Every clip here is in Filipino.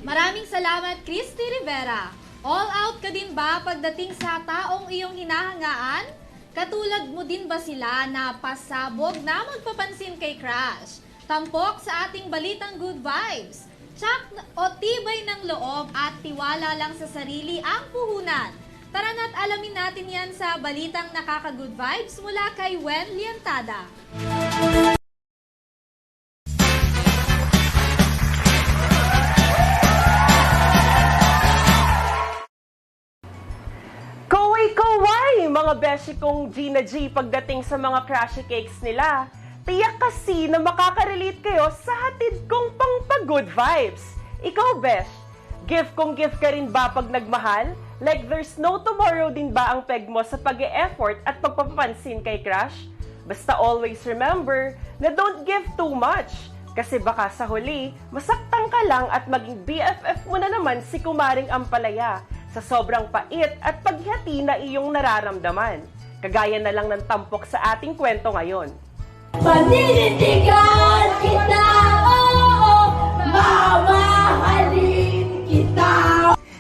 Maraming salamat, Christy Rivera. All out ka din ba pagdating sa taong iyong hinahangaan? Katulad mo din ba sila na pasabog na magpapansin kay crush? Tampok sa ating balitang good vibes. Tsak o tibay ng loob at tiwala lang sa sarili ang puhunan. Tara na't alamin natin yan sa balitang nakaka-good vibes mula kay Wen Liantada. Kaway-kaway, mga beshi kong Gina G pagdating sa mga crushy cakes nila. Tiyak kasi na makaka-relate kayo sa hatid kong pang-good vibes. Ikaw, besh, gift kong gift ka rin ba pag nagmahal? Like there's no tomorrow din ba ang peg mo sa pag-e-effort at pagpapansin kay crush? Basta always remember na don't give too much. Kasi baka sa huli, masaktan ka lang at maging BFF mo na naman si Kumaring Ampalaya sa sobrang pait at paghati na iyong nararamdaman. Kagaya na lang ng tampok sa ating kwento ngayon. Paninindigan kita, oo, mamahalin kita.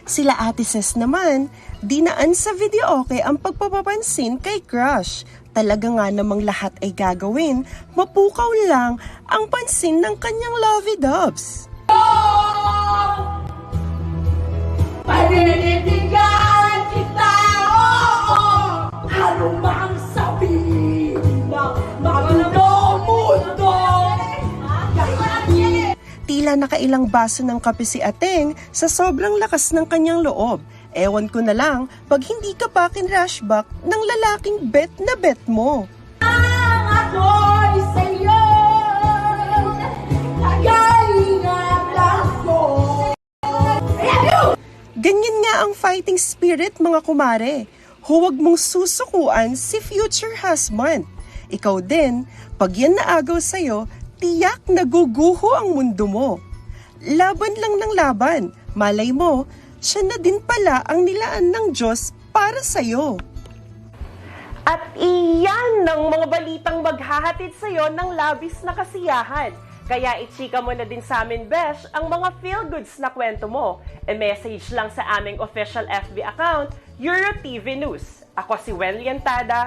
Sila Ate Ses naman, dinaan sa video okay ang pagpapapansin kay crush. Talaga nga namang lahat ay gagawin, mapukaw lang ang pansin ng kanyang lovey-dubs. Paninindigan kita, oo, ano mang sabihin ng mundo. Tila nakailang baso ng kape si Ateng sa sobrang lakas ng kanyang loob. Ewan ko na lang pag hindi ka pa kinrushback ng lalaking bet na bet mo. Ang ako'y sa'yo, nag-iingat ako. Ganyan nga ang fighting spirit, mga kumare. Huwag mong susukuan si future husband. Ikaw din, pag yan naagaw sa'yo, tiyak naguguho ang mundo mo. Laban lang ng laban. Malay mo, siya na din pala ang nilaan ng Diyos para sa'yo. At iyan ng mga balitang maghahatid sa'yo ng labis na kasiyahan. Kaya ichika mo na din sa amin, besh, ang mga feel-goods na kwento mo. E-message lang sa aming official FB account, EuroTV News. Ako si Wen Liantada.